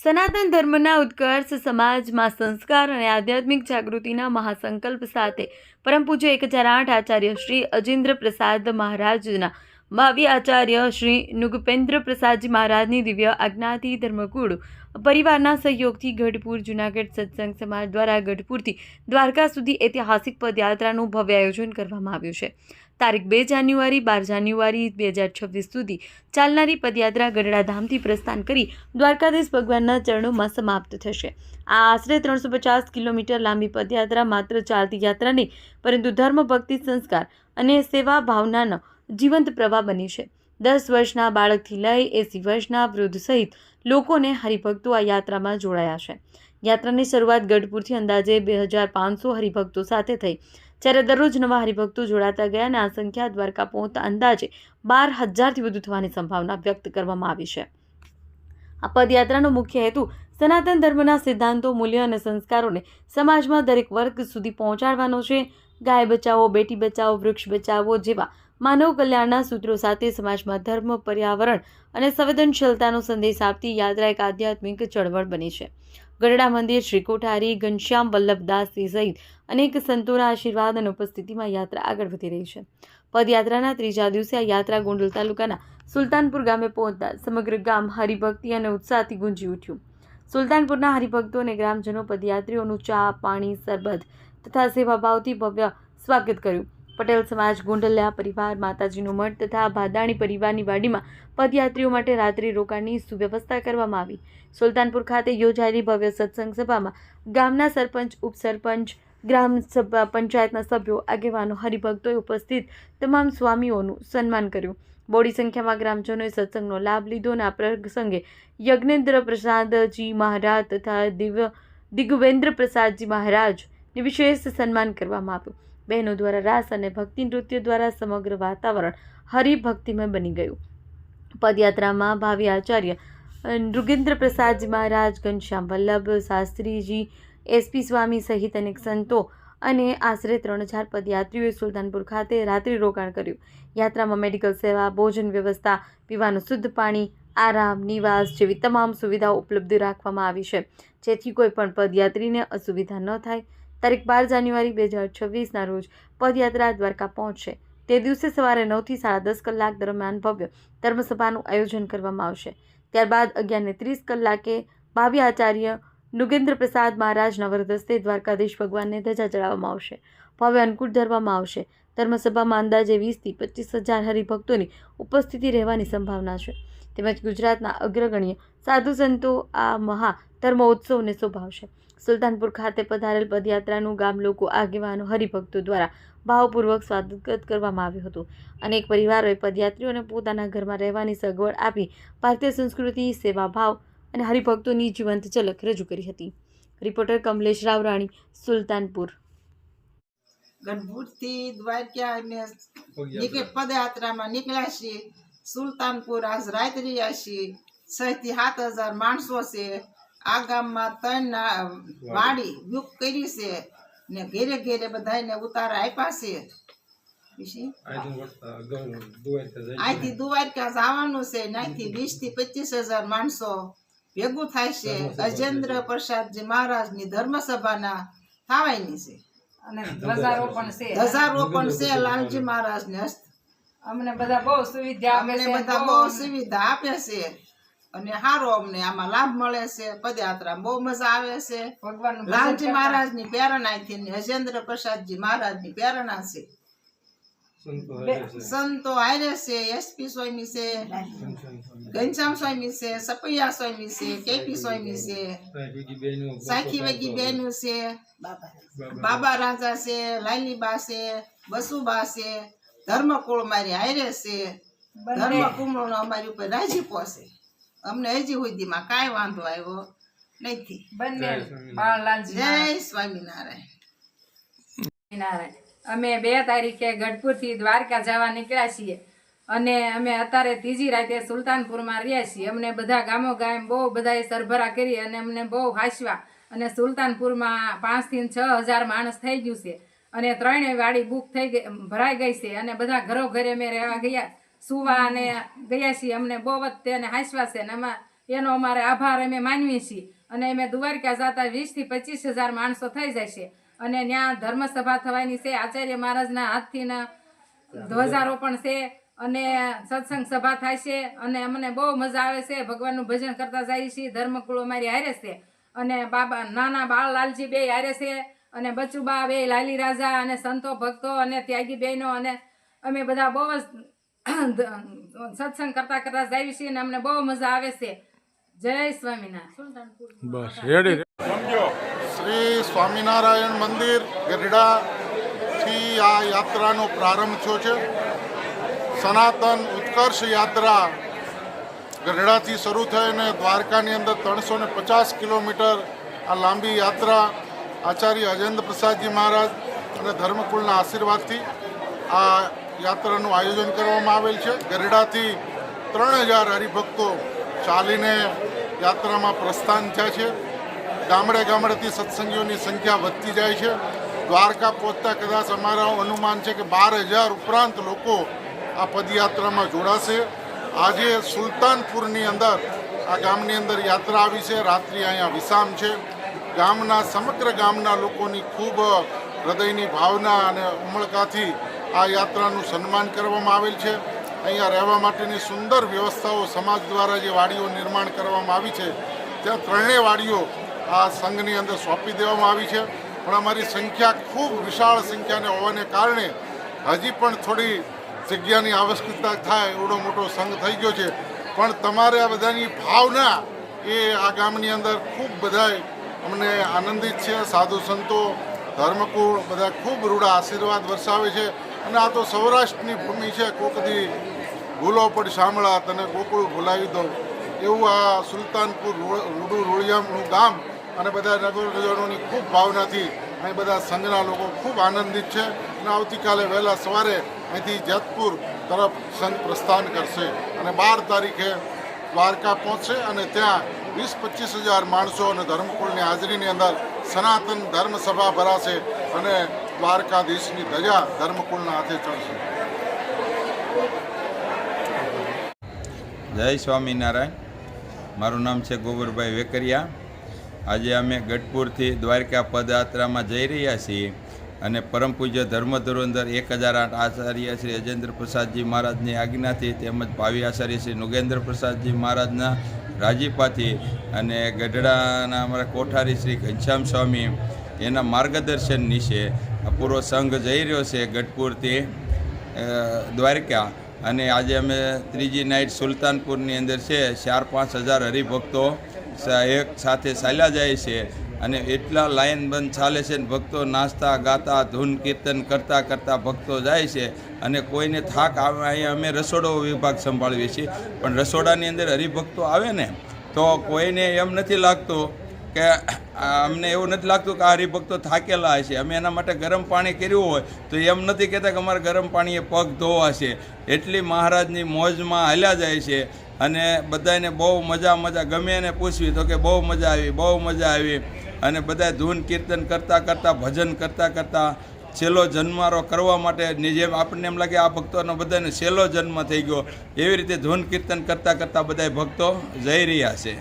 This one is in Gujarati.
સનાતન ધર્મના ઉત્કર્ષ સમાજમાં સંસ્કાર અને આધ્યાત્મિક જાગૃતિના મહાસંકલ્પ સાથે પરમ પૂજ્ય 1008 આચાર્ય શ્રી અજેન્દ્ર પ્રસાદ મહારાજના ભાવિ આચાર્ય શ્રી નુગપેન્દ્ર પ્રસાદજી મહારાજની દિવ્ય આજ્ઞાથી ધર્મકુળ પરિવારના સહયોગથી ગઢપુર જૂનાગઢ સત્સંગ સમાજ દ્વારા ગઢપુરથી દ્વારકા સુધી ઐતિહાસિક પદયાત્રાનું ભવ્ય આયોજન કરવામાં આવ્યું છે। તારીખ 2 જાન્યુઆરી 12 જાન્યુઆરી 2026 સુધી ચાલનારી પદયાત્રા ગઢડાધામથી પ્રસ્થાન કરી દ્વારકાધીશ ભગવાનના ચરણોમાં સમાપ્ત થશે। આ આશરે 350 કિલોમીટર લાંબી પદયાત્રા માત્ર ચાલતી યાત્રા નહીં, પરંતુ ધર્મ, ભક્તિ, સંસ્કાર અને સેવા ભાવનાનો જીવંત પ્રવાહ બની છે। 10 વર્ષના બાળકથી લઈ 80 વર્ષના વૃદ્ધ સહિત લોકોને હરિભક્તો આ યાત્રામાં જોડાયા છે। યાત્રાની શરૂઆત ગઢપુરથી અંદાજે 2500 હરિભક્તો સાથે થઈ, જ્યારે દરરોજ નવા હરિભક્તો જોડાતા ગયા અને આ સંખ્યા દ્વારકા પહોંચતા અંદાજે 12,000થી વધુ થવાની સંભાવના વ્યક્ત કરવામાં આવી છે। આ પદયાત્રાનો મુખ્ય હેતુ સનાતન ધર્મના સિદ્ધાંતો, મૂલ્યો અને સંસ્કારોને સમાજમાં દરેક વર્ગ સુધી પહોંચાડવાનો છે। ગાય બચાવો, બેટી બચાવો, વૃક્ષ બચાવો જેવા માનવ કલ્યાણના સૂત્રો સાથે સમાજમાં ધર્મ, પર્યાવરણ અને સંવેદનશીલતાનો સંદેશ આપતી યાત્રા એક આધ્યાત્મિક ચળવળ બની છે। ગઢડા મંદિર, શ્રી કોઠારી, ઘનશ્યામ વલ્લભદાસજી સહિત અનેક સંતોના આશીર્વાદ અને ઉપસ્થિતિમાં યાત્રા આગળ વધી રહી છે। પદયાત્રાના ત્રીજા દિવસે આ યાત્રા ગોંડલ તાલુકાના સુલતાનપુર ગામે પહોંચતા સમગ્ર ગામ હરિભક્તિ અને ઉત્સાહથી ગુંજી ઉઠ્યું। સુલતાનપુરના હરિભક્તો અને ગ્રામજનો પદયાત્રીઓનું ચા, પાણી, શરબત તથા સેવાભાવથી ભવ્ય સ્વાગત કર્યું। પટેલ સમાજ, ગોંડલિયા પરિવાર, માતાજીનો મઠ તથા ભાદાણી પરિવારની વાડીમાં પદયાત્રીઓ માટે રાત્રિ રોકાણની સુવ્યવસ્થા કરવામાં આવી। સુલતાનપુર ખાતે યોજાયેલી ભવ્ય સત્સંગ સભામાં ગામના સરપંચ, ઉપસરપંચ, ગ્રામ સભા પંચાયતના સભ્યો, આગેવાનો, હરિભક્તોએ ઉપસ્થિત તમામ સ્વામીઓનું સન્માન કર્યું। બોડી સંખ્યામાં ગ્રામજનોએ સત્સંગનો લાભ લીધો અને આ પ્રસંગે યજ્ઞેન્દ્ર પ્રસાદજી મહારાજ તથા દિગવેન્દ્ર પ્રસાદજી મહારાજને વિશેષ સન્માન કરવામાં આવ્યું। બહેનો દ્વારા રાસ અને ભક્તિ નૃત્ય દ્વારા સમગ્ર વાતાવરણ હરિભક્તિમય બની ગયું। પદયાત્રામાં ભાવિ આચાર્ય નૃગેન્દ્ર પ્રસાદજી મહારાજ, ઘનશ્યામ વલ્લભ શાસ્ત્રીજી, એસપી સ્વામી સહિત અનેક સંતો અને આશરે 3000 પદયાત્રીઓએ સુલતાનપુર ખાતે રાત્રિ રોકાણ કર્યું। યાત્રામાં મેડિકલ સેવા, ભોજન વ્યવસ્થા, પીવાનું શુદ્ધ પાણી, આરામ, નિવાસ જેવી તમામ સુવિધાઓ ઉપલબ્ધ રાખવામાં આવી છે, જેથી કોઈ પણ પદયાત્રીને અસુવિધા ન થાય। તારીખ 12 જાન્યુઆરી 2026ના રોજ પદયાત્રા દ્વારકા પહોંચશે તે દિવસે સવારે 9 થી 10:30 કલાક દરમિયાન ભવ્ય ધર્મસભાનું આયોજન કરવામાં આવશે। ત્યારબાદ 11:30 કલાકે ભાવિ આચાર્ય નૃગેન્દ્ર પ્રસાદ મહારાજના વરદસ્તે દ્વારકાધીશ ભગવાનને ધજા ચડાવવામાં આવશે, ભવ્ય અન્નકૂટ ધરવામાં આવશે। ધર્મસભામાં અંદાજે 20 થી 25,000 હરિભક્તોની ઉપસ્થિતિ રહેવાની સંભાવના છે, તેમજ ગુજરાતના અગ્રગણ્ય સાધુ સંતો આ મહા ધર્મોત્સવને શોભાવશે। સુલતાનપુર ખાતે પધારેલ પદયાત્રાનું ગામ લોકો, આગેવાનો, હરિભક્તો દ્વારા ભાવપૂર્વક સ્વાગત કરવામાં આવ્યું હતું। અનેક પરિવારોએ પદયાત્રીઓને પોતાના ઘરમાં રહેવાની સગવડ આપી ભારતીય સંસ્કૃતિ, સેવાભાવ અને હરિભક્તોની જીવંત ઝલક રજૂ કરી હતી। રિપોર્ટર કમલેશ રાવરાણી, સુલતાનપુર। ગઢપુરથી દ્વારકા અમે પદયાત્રામાં નીકળ્યા છીએ। સુલતાનપુર આજ રાત રહ્યા છીએ। 6 થી 7,000 માણસો છે। આ ગામમાં 3 વાડી બુક કરી છે ને ઘેરે ઘેરે બધાને ઉતારા આપ્યા છે। અહીંથી દ્વારકા જવાનું છે, અહીંથી 20 થી 25,000 માણસો ભેગું થાય છે। અજેન્દ્ર પ્રસાદજી મહારાજની ધર્મસભાના થવાની છે અને ધ્વજારોપણ છે લાલજી મહારાજને હસ્ત। અમને બધા બહુ સુવિધા આપે છે અને સારો અમને આમાં લાભ મળે છે। પદયાત્રા બહુ મજા આવે છે। લાલજી મહારાજની પ્રેરણાથી અજેન્દ્ર પ્રસાદજી મહારાજની પ્રેરણા છે। સંતો હારે છે, એસપી સ્વામી છે, ઘનશ્યામ સ્વામી છે, સપૈયા સ્વામી છે, કેપી સ્વામી છે, સાખી વગી બહેનો છે, બાબા રાજા છે, લાલીબા છે, બસુબા છે। ધર્મકુળ મારી હારે છે। ધર્મકુળ અમારી ઉપર રાજીપો છે। અમને હજી સુધીમાં કાંઈ વાંધો આવ્યો નથી। જય સ્વામિનારાયણ। અમે 2 તારીખે ગઢપુરથી દ્વારકા જવા નીકળ્યા છીએ અને અમે અત્યારે ત્રીજી રાતે સુલતાનપુરમાં રહ્યા છીએ। અમને બધા ગામો ગામ બહુ બધાએ સરભરા કરી અને અમને બહુ હાંસવા અને સુલતાનપુરમાં 5 થી 6,000 માણસ થઈ ગયું છે અને 3 વાડી બુક થઈ ગઈ, ભરાઈ ગઈ છે અને બધા ઘરો ઘરે અમે રહેવા ગયા, સુવા અને ગયા છીએ। અમને બહુ તેને હાંસવા છે અને એનો અમારે આભાર અમે માનીએ છીએ અને અમે દ્વારકા જતા 20 થી 25,000 માણસો થઈ જાય છે અને ત્યાં ધર્મસભા થવાની છે આચાર્ય મહારાજના હાથથી ધ્વજારોપણ છે અને સત્સંગ સભા થાય છે અને અમને બહુ મજા આવે છે ભગવાનનું ભજન કરતા જઈએ છીએ ધર્મકુળ અમારી હારે છે અને બાબા નાના બાળલાલજી બે હારે છે અને બચુબા બે લાલી રાજા અને સંતો ભક્તો અને ત્યાગી બહેનો અને અમે બધા બહુ જ સત્સંગ કરતા કરતા જઈએ છીએ અને અમને બહુ મજા આવે છે જય સ્વામિનારાયણ શ્રી સ્વામિનારાયણ મંદિર ગઢડાથી આ યાત્રાનો પ્રારંભ થયો છે. સનાતન ઉત્કર્ષ યાત્રા ગઢડાથી શરૂ થઈને દ્વારકાની અંદર 350 કિલોમીટર આ લાંબી યાત્રા આચાર્ય અજેન્દ્ર પ્રસાદજી મહારાજ અને ધર્મકુળના આશીર્વાદથી આ યાત્રાનું આયોજન કરવામાં આવેલ છે. ગઢડાથી 3000 હરિભક્તો ચાલીને યાત્રામાં પ્રસ્થાન થયા છે. ગામડે ગામડેથી સત્સંગીઓની સંખ્યા વધતી જાય છે. દ્વારકા પહોંચતા કદાચ અમારા અનુમાન છે કે 12,000 ઉપરાંત લોકો આ પદયાત્રામાં જોડાશે. આજે સુલતાનપુરની અંદર આ ગામની અંદર યાત્રા આવી છે. રાત્રિ અહીંયા વિસામ છે. ગામના સમગ્ર ગામના લોકોની ખૂબ હૃદયની ભાવના અને ઉમળકાથી આ યાત્રાનું સન્માન કરવામાં આવેલ છે. અહીંયા રહેવા માટેની સુંદર વ્યવસ્થાઓ સમાજ દ્વારા જે વાડીઓ નિર્માણ કરવામાં આવી છે ત્યાં 3 વાડીઓ આ સંઘની અંદર સોંપી દેવામાં આવી છે. પણ અમારી સંખ્યા ખૂબ વિશાળ સંખ્યાને હોવાને કારણે હજી પણ થોડી જગ્યાની આવશ્યકતા થાય એવડો મોટો સંઘ થઈ ગયો છે. પણ તમારે આ બધાની ભાવના એ આ ગામની અંદર ખૂબ બધાય અમને આનંદિત છે. સાધુ સંતો ધર્મકુળ બધા ખૂબ રૂડા આશીર્વાદ વરસાવે છે. અને આ તો સૌરાષ્ટ્રની ભૂમિ છે. કોકદી ભૂલો પડ શામળા તને ગોકુળ ભૂલાવી દઉં એવું આ સુલતાનપુર રૂડું રૂળિયામનું ગામ અને બધા નગરજનોની ખૂબ ભાવનાથી અહીં બધા સંઘના લોકો ખૂબ આનંદિત છે. અને આવતીકાલે વહેલા સવારે અહીંથી જેતપુર તરફ સંઘ પ્રસ્થાન કરશે અને 12 તારીખે દ્વારકા પહોંચશે અને ત્યાં 20-25,000 માણસો અને ધર્મકુળની હાજરીની અંદર સનાતન ધર્મસભા ભરાશે અને દ્વારકાધીશની ધજા ધર્મકુળના હાથે ચડશે. જય સ્વામિનારાયણ. મારું નામ છે ગોબરભાઈ વેકરિયા. આજે અમે ગઢપુરથી દ્વારકા પદયાત્રામાં જઈ રહ્યા છીએ અને પરમ પૂજ્ય ધર્મ ધુરંધર 1008 આચાર્ય શ્રી અજેન્દ્ર પ્રસાદજી મહારાજની આજ્ઞાથી તેમજ ભાવિ આચાર્ય શ્રી નુગેન્દ્ર પ્રસાદજી મહારાજના રાજીપાથી અને ગઢડાના અમારા કોઠારી શ્રી ઘનશ્યામ સ્વામી એના માર્ગદર્શન નીચે આ પૂરો સંઘ જઈ રહ્યો છે ગઢપુરથી દ્વારકા. અને આજે અમે ત્રીજી નાઇટ સુલતાનપુરની અંદર છે. 4-5 હજાર હરિભક્તો એક સાથે ચાલ્યા જાય છે અને એટલા લાઈન બંધ ચાલે છે. ભક્તો નાચતા ગાતા ધૂન કીર્તન કરતાં કરતાં ભક્તો જાય છે અને કોઈને થાક આવે. અહીંયા અમે રસોડો વિભાગ સંભાળીએ છીએ પણ રસોડાની અંદર હરિભક્તો આવે ને તો કોઈને એમ નથી લાગતું કે અમને એવું નથી લાગતું કે આ હરિભક્તો થાકેલા હશે. અમે એના માટે ગરમ પાણી કર્યું હોય તો એમ નથી કહેતા કે અમારે ગરમ પાણીએ પગ ધોવા છે. એટલી મહારાજની મોજમાં હાલ્યા જાય છે અને બધાને બહુ મજા ગમે એને પૂછવી તો કે બહુ મજા આવી અને બધા ધૂન કીર્તન કરતાં કરતાં ભજન કરતાં કરતાં છેલ્લો જન્મારો કરવા માટે જેમ આપણને એમ લાગે આ ભક્તોનો બધાને છેલ્લો જન્મ થઈ ગયો એવી રીતે ધૂન કીર્તન કરતાં કરતાં બધા ભક્તો જઈ રહ્યા છે.